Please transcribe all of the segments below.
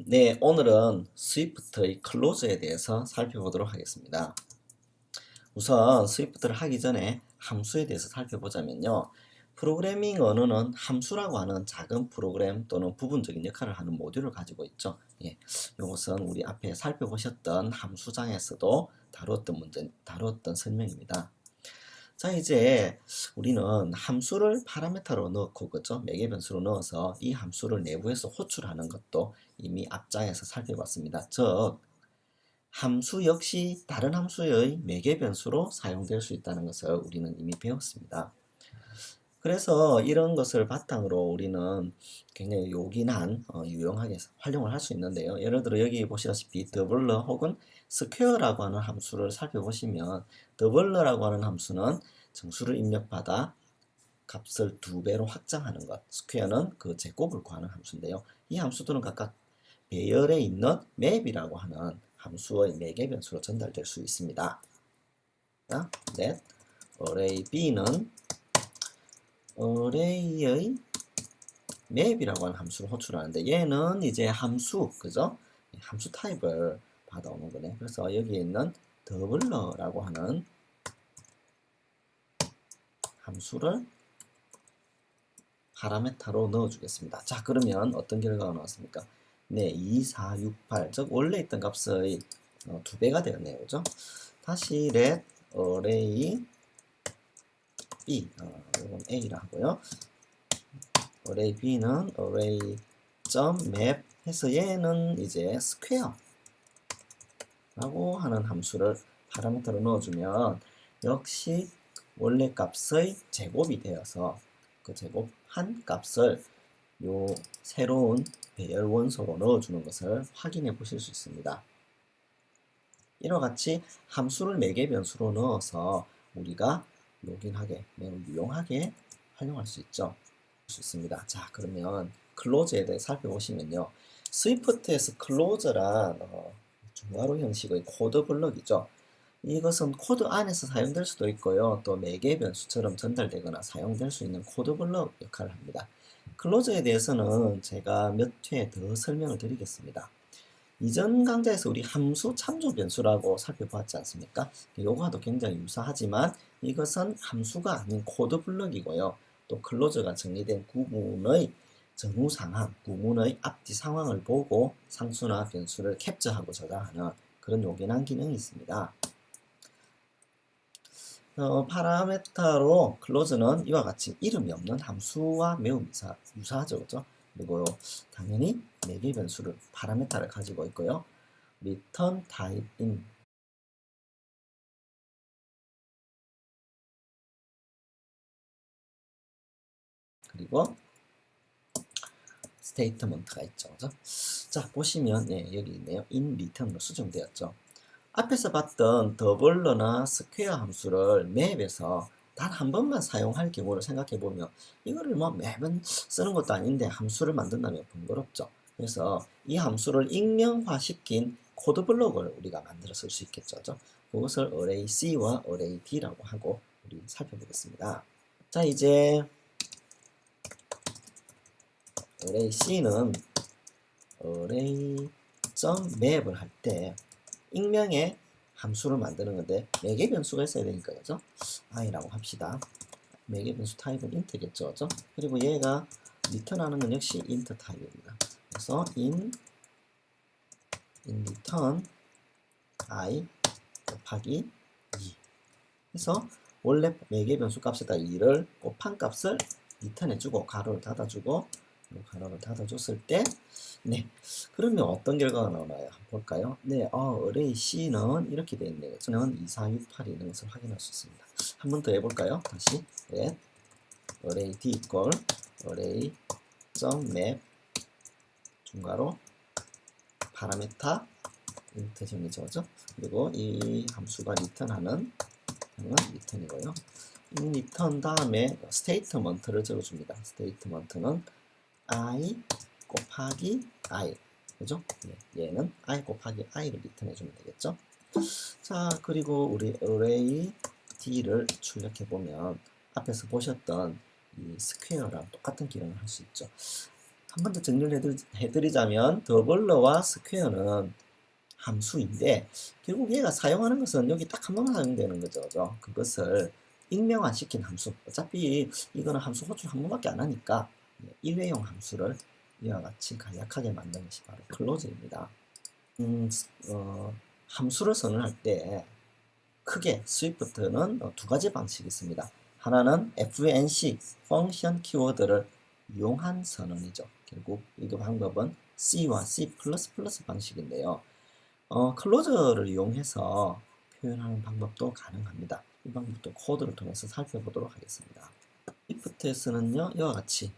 네, 오늘은 스위프트의 클로즈에 대해서 살펴보도록 하겠습니다. 우선 스위프트를 하기 전에 함수에 대해서 살펴보자면요. 프로그래밍 언어는 함수라고 하는 작은 프로그램 또는 부분적인 역할을 하는 모듈을 가지고 있죠. 예, 이것은 우리 앞에 살펴보셨던 함수장에서도 다루었던 설명입니다. 자, 이제 우리는 함수를 파라미터로 넣고, 그죠? 매개 변수로 넣어서 이 함수를 내부에서 호출하는 것도 이미 앞장에서 살펴봤습니다. 즉, 함수 역시 다른 함수의 매개 변수로 사용될 수 있다는 것을 우리는 이미 배웠습니다. 그래서 이런 것을 바탕으로 우리는 굉장히 요긴한 유용하게 활용을 할 수 있는데요. 예를 들어 여기 보시다시피 더블러 혹은 스퀘어라고 하는 함수를 살펴보시면, 더블러라고 하는 함수는 정수를 입력받아 값을 2배로 확장하는 것, 스퀘어는 그 제곱을 구하는 함수인데요. 이 함수들은 각각 배열에 있는 맵이라고 하는 함수의 매개 변수로 전달될 수 있습니다. 넷, array b는 array의 맵이라고 하는 함수를 호출하는데, 얘는 이제 함수, 그죠? 함수 타입을 받아오는 거네. 그래서 여기에 있는 더블러라고 하는 함수를 파라메타로 넣어주겠습니다. 자, 그러면 어떤 결과가 나왔습니까? 네, 2, 4, 6, 8. 즉 원래 있던 값의 2배가 되었네요. 그죠? 다시 let array b, 이건 a라 하고요. array b는 array.map 해서 얘는 이제 square 라고 하는 함수를 파라미터로 넣어주면 역시 원래 값의 제곱이 되어서 그 제곱한 값을 요 새로운 배열 원소로 넣어주는 것을 확인해 보실 수 있습니다. 이와 같이 함수를 매개 변수로 넣어서 우리가 요긴하게, 매우 유용하게 활용할 수 있습니다. 자, 그러면 클로즈에 대해 살펴보시면요. 스위프트에서 클로즈란 중괄호 형식의 코드 블럭이죠. 이것은 코드 안에서 사용될 수도 있고요. 또 매개 변수처럼 전달되거나 사용될 수 있는 코드 블럭 역할을 합니다. 클로즈에 대해서는 제가 몇 회 더 설명을 드리겠습니다. 이전 강좌에서 우리 함수 참조 변수라고 살펴보았지 않습니까? 요거와도 굉장히 유사하지만 이것은 함수가 아닌 코드 블럭이고요. 또 클로즈가 정의된 구문의 전후 상황, 구문의 앞뒤 상황을 보고 상수나 변수를 캡처하고 저장하는 그런 요긴한 기능이 있습니다. 파라메타로 클로즈는 이와 같이 이름이 없는 함수와 매우 유사하죠. 그죠? 그리고 당연히 매개 변수를 파라메타를 가지고 있고요. return type in 그리고 스테이트먼트가 있죠. 그죠? 자, 보시면 여기 있네요. in return으로 수정되었죠. 앞에서 봤던 더블러나 스퀘어 함수를 맵에서 단 한 번만 사용할 경우를 생각해 보면 이거를 뭐 매번 쓰는 것도 아닌데 함수를 만든다면 번거롭죠. 그래서 이 함수를 익명화시킨 코드 블록을 우리가 만들어 쓸 수 있겠죠. 그것을 array C와 array D라고 하고 우리 살펴보겠습니다. 자, 이제 array C는 array.map을 할 때 익명의 함수를 만드는 건데 매개 변수가 있어야 되니까, 그죠? i라고 합시다. 매개 변수 타입은 int겠죠, 그죠? 그리고 얘가 리턴하는 건 역시 int 타입입니다. 그래서 in return i 곱하기 2 해서 원래 매개 변수 값에다 2를 곱한 값을 리턴해주고 가로를 닫아주고 가로를 닫아줬을 때, 네, 그러면 어떤 결과가 나오나요? 한번 볼까요? 네, array C는 이렇게 되어 있네요. 저는 2, 4, 6, 8이 있는 것을 확인할 수 있습니다. 한 번 더 해볼까요? 다시. 네, array D equal array.map 중괄호 파라메타 int 정의죠. 그리고 이 함수가 리턴하는 은 리턴이고요. 이 리턴 다음에 스테이트먼트를 적어줍니다. 스테이트먼트는 i 곱하기 i, 그죠? 네, 얘는 i 곱하기 i를 리턴해주면 되겠죠? 자, 그리고 우리 array d를 출력해보면 앞에서 보셨던 이 스퀘어랑 똑같은 기능을 할 수 있죠. 한 번 더 정리를 해드리자면 더블러와 스퀘어는 함수인데 결국 얘가 사용하는 것은 여기 딱 한 번만 사용되는 거죠. 그죠? 그것을 익명화시킨 함수. 어차피 이거는 함수 호출 한 번밖에 안 하니까 일회용 함수를 이와 같이 간략하게 만든 것이 바로 클로즈입니다. 함수를 선언할 때 크게 스위프트는 두 가지 방식이 있습니다. 하나는 FNC, 펑션 키워드를 이용한 선언이죠. 결국 이 방법은 C와 C++ 방식인데요. 클로저를 이용해서 표현하는 방법도 가능합니다. 이 방법도 코드를 통해서 살펴보도록 하겠습니다. 스위프트에서는요, 이와 같이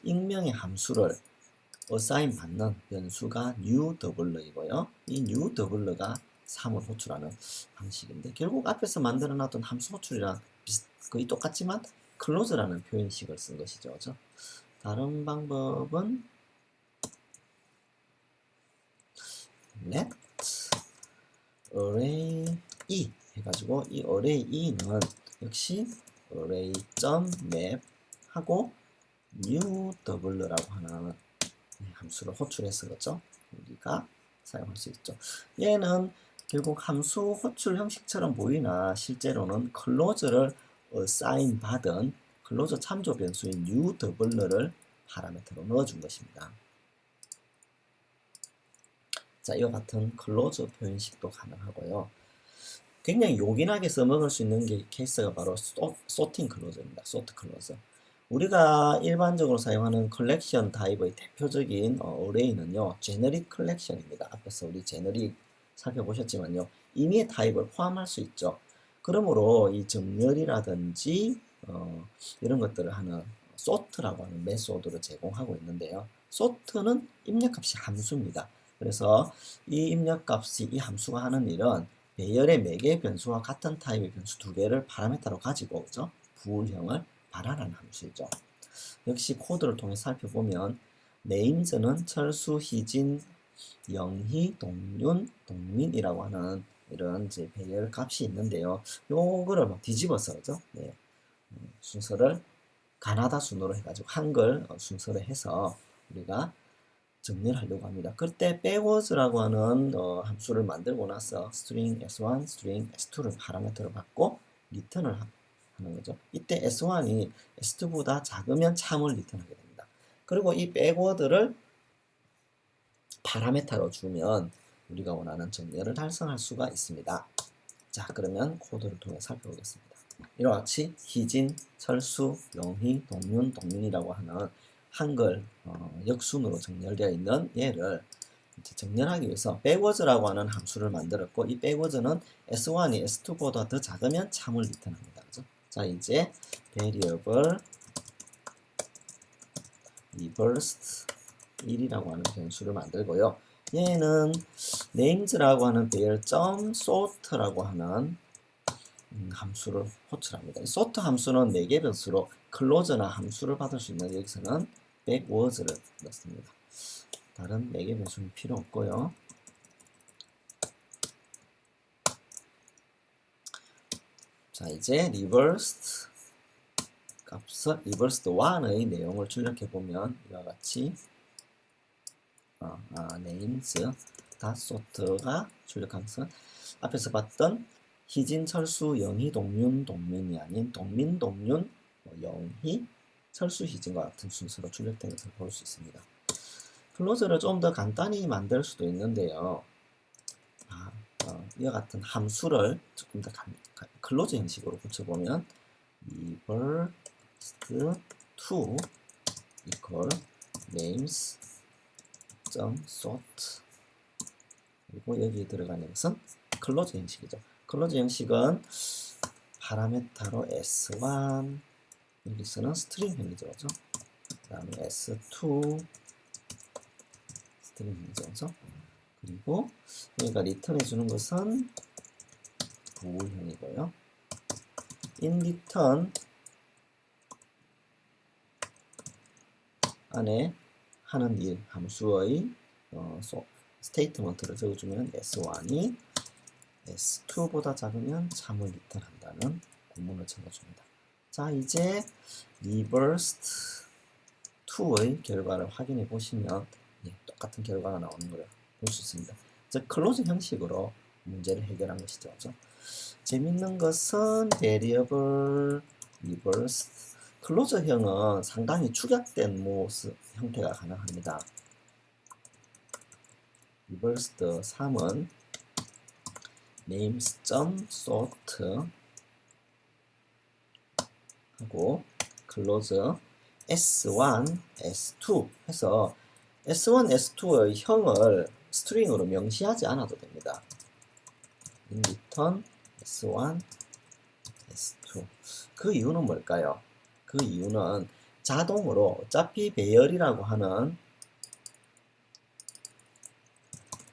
익명의 함수를 assign 받는 변수가 new double이고요. 이 new double가 3을 호출하는 방식인데 결국 앞에서 만들어 놨던 함수 호출이랑 거의 똑같지만 close라는 표현식을 쓴 것이죠. 그렇죠? 다른 방법은 let array e 해가지고 이 array e는 역시 array.map 하고 new double라고 하는 함수를 호출해서 그렇죠? 우리가 사용할 수 있죠. 얘는 결국 함수 호출 형식처럼 보이나 실제로는 클로즈를 assign 받은 클로저 참조 변수인 new double를 파라미터로 넣어준 것입니다. 자, 이와 같은 클로저 표현식도 가능하고요. 굉장히 요긴하게 써먹을 수 있는 케이스가 바로 sorting 클로저입니다. sort 클로저. 우리가 일반적으로 사용하는 컬렉션 타입의 대표적인 어레이는요, 제너릭 컬렉션입니다. 앞에서 우리 제너릭 살펴보셨지만요, 임의의 타입을 포함할 수 있죠. 그러므로 이 정렬이라든지 이런 것들을 하는 sort라고 하는 메소드를 제공하고 있는데요. sort는 입력값이 함수입니다. 그래서 이 입력값이 이 함수가 하는 일은 배열의 매개 변수와 같은 타입의 변수 두 개를 파라미터로 가지고 그죠? 부울형을 발환하는 함수이죠. 역시 코드를 통해 살펴보면 names는 철수, 희진, 영희, 동윤, 동민이라고 하는 이런 이제 배열 값이 있는데요. 요거를 막 뒤집어서 그죠? 네. 순서를 가나다 순으로 해가지고 한글 순서를 해서 우리가 정렬하려고 합니다. 그때 backwards라고 하는 함수를 만들고 나서 string s1, string s2를 파라미터로 받고 return을 하는 거죠. 이때 s1이 s2보다 작으면 참을 리턴하게 됩니다. 그리고 이 백워드를 파라메타로 주면 우리가 원하는 정렬을 달성할 수가 있습니다. 자, 그러면 코드를 통해 살펴보겠습니다. 이와 같이 희진, 철수, 영희, 동윤, 동윤이라고 하는 한글 역순으로 정렬되어 있는 얘를 정렬하기 위해서 backwards라고 하는 함수를 만들었고 이 backwards는 s1이 s2보다 더 작으면 참을 리턴합니다. 그죠? 자, 이제 variable reversed 1이라고 하는 변수를 만들고요. 얘는 names라고 하는 배열 .sort라고 하는 함수를 호출합니다. sort 함수는 4개 변수로 close나 함수를 받을 수 있는 여기서는 backwards를 넣습니다. 다른 4개 변수는 필요 없고요. 자, 이제 reversed 값을 reversed 1의 내용을 출력해 보면 이와 같이 names .sort가 출력하면서 앞에서 봤던 희진, 철수, 영희, 동윤, 동민이 아닌 동민, 동윤, 영희, 철수, 희진과 같은 순서로 출력된 것을 볼 수 있습니다. 클로즈를 좀 더 간단히 만들 수도 있는데요. 이와 같은 함수를 조금 더 클로즈 형식으로 붙여보면 reversed to equal names .sort 그리고 여기에 들어가는 것은 클로즈 형식이죠. 클로즈 형식은 파라메타로 s1 여기서는 스트링형이죠. 그죠? 그 다음에 s2 스트링형이죠. 그죠? 그리고 여기가 리턴해 주는 것은 부울형이고요. in return 안에 하는 일 함수의 스테이트먼트를 적어주면 s1이 s2보다 작으면 참을 리턴한다는 구문을 적어줍니다. 자, 이제 reversed 2의 결과를 확인해 보시면 똑같은 결과가 나오는 걸 볼 수 있습니다. 즉 클로즈 형식으로 문제를 해결한 것이죠. 그렇죠? 재밌는 것은 variable reverse 클로저형은 상당히 축약된 모습 형태가 가능합니다. reversed 3은 names.sort 하고 close s1, s2 해서 s1, s2의 형을 스트링으로 명시하지 않아도 됩니다. in return s1, s2 그 이유는 뭘까요? 그 이유는 자동으로 어차피 배열이라고 하는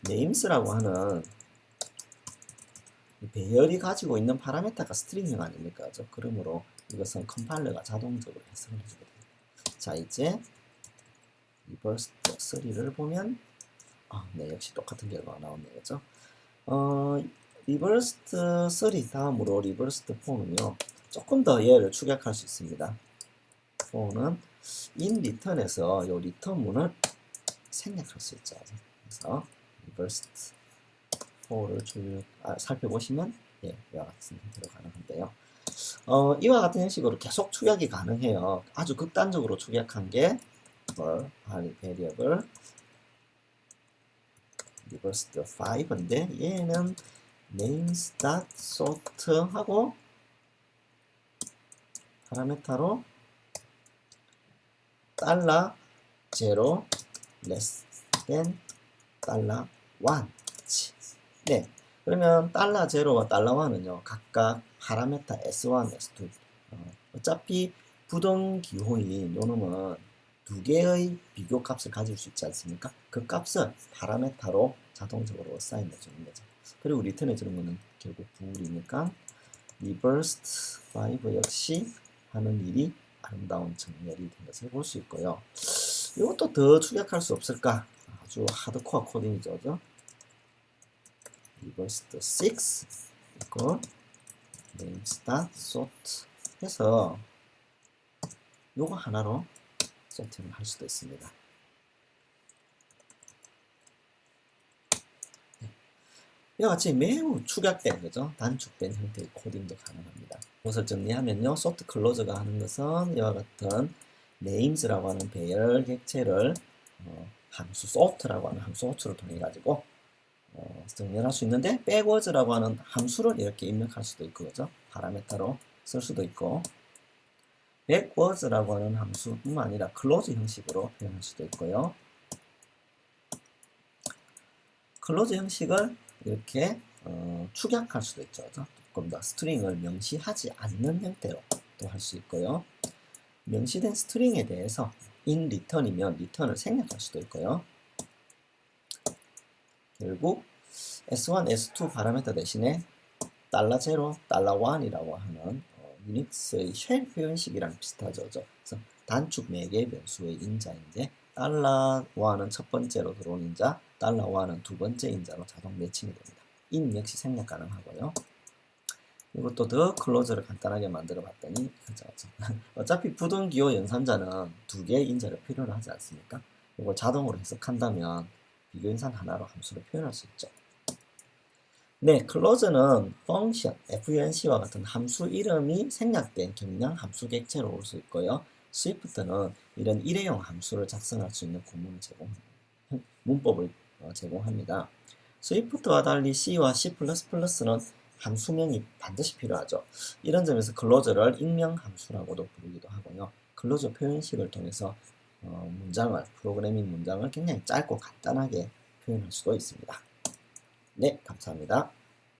names라고 하는 배열이 가지고 있는 파라미터가 스트링형 아닙니까? 그렇죠? 그러므로 이것은 컴파일러가 자동적으로 해석을 해주게 됩니다. 자, 이제 reverse 3를 보면 네, 역시 똑같은 결과가 나오네요. 그렇죠? reversed 3 다음으로 reversed 4는요. 조금 더 얘를 축약할 수 있습니다. 4는 in return에서 이 return 문을 생략할 수 있죠. 그래서 reversed 4를 살펴보시면 이와 같은 형태로 가능한데요. 이와 같은 형식으로 계속 축약이 가능해요. 아주 극단적으로 축약한 게 variable reversed 5인데 얘는 names.sort 하고 파라메타로 $0 less than $1 네, 그러면 $0와 $1은요 각각 파라메타 S1, S2 어차피 부등기호인 요놈은 두 개의 비교 값을 가질 수 있지 않습니까? 그 값을 파라메타로 자동적으로 어사인 해주는 거죠. 그리고 리턴 해주는 거는 결국 불이니까 reversed 5 역시 하는 일이 아름다운 정렬이 된 것을 볼 수 있고요. 이것도 더 축약할 수 없을까? 아주 하드코어 코딩이죠. 그죠? reversed 6 이거 names.sort 해서 요거 하나로 세팅을 할 수도 있습니다. 이와 같이 매우 축약된 거죠. 단축된 형태의 코딩도 가능합니다. 이것을 정리하면요. sort close가 하는 것은 이와 같은 names라고 하는 배열 객체를 함수 sort라고 하는 함수 sort를 통해 가지고 정렬할 수 있는데 backwards라고 하는 함수를 이렇게 입력할 수도 있고 그죠? 파라메타로 쓸 수도 있고 backwards라고 하는 함수뿐만 아니라 close 형식으로 표현할 수도 있고요. close 형식을 이렇게 축약할 수도 있죠. 조금 더 스트링을 명시하지 않는 형태로 또 할 수 있고요. 명시된 스트링에 대해서 in return이면 return을 생략할 수도 있고요. 결국 S1, S2 파라미터 대신에 $0, $1이라고 하는 유닉스의 쉘 표현식이랑 비슷하죠. 그래서 단축 4개의 변수의 인자인데 $1은 첫 번째로 들어온 인자, $1은 두 번째 인자로 자동 매칭이 됩니다. in 역시 생략 가능하고요. 이것도 더 클로저를 간단하게 만들어 봤더니 그죠. 어차피 부등기호 연산자는 두 개의 인자를 필요로 하지 않습니까? 이걸 자동으로 해석한다면 비교인산 하나로 함수를 표현할 수 있죠. 네, 클로저는 펑션, func와 같은 함수 이름이 생략된 경량 함수 객체로 올 수 있고요. 스위프트는 이런 일회용 함수를 작성할 수 있는 구문을 문법을 제공합니다. 스위프트와 달리 C와 C++는 함수명이 반드시 필요하죠. 이런 점에서 클로저를 익명 함수라고도 부르기도 하고요. 클로저 표현식을 통해서 프로그래밍 문장을 굉장히 짧고 간단하게 표현할 수도 있습니다. 네, 감사합니다.